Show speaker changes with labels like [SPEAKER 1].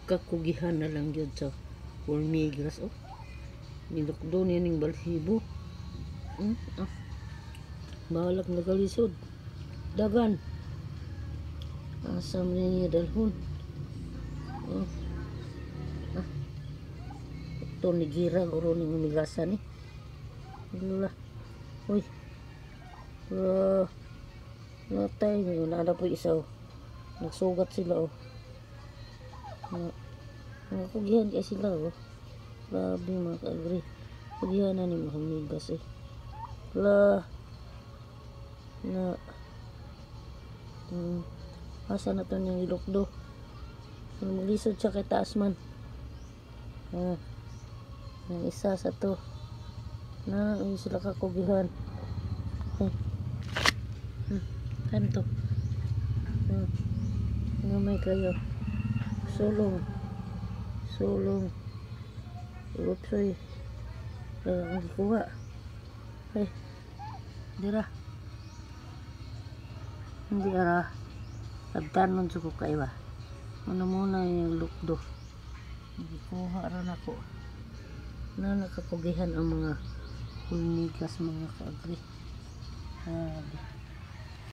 [SPEAKER 1] Nagkakugihan na lang yun sa hormigas. Oh, nilokdo niya ning balhibo. Balak nagalisod. Dagan. Asam niya dalhon. Ito ni gira guro ning umigasan ni. Lula. Uy. Natay niyo. Nada po isa. Nagsugat sila. Nakakugihan kaya sila. Grabe mga ka-agri. Kugihan na ni mga humigas asa na to niyang ilokdo. Maglisod siya kay taas man. Ang isa sa to ay sila kakugihan. Time to may kayo sulong upsoy ang gikuha hindi ara abtanon sa ko kaiba muna yung lukdo gikuha rin ako na nakakugihan ang mga hulmigas mga kaagri.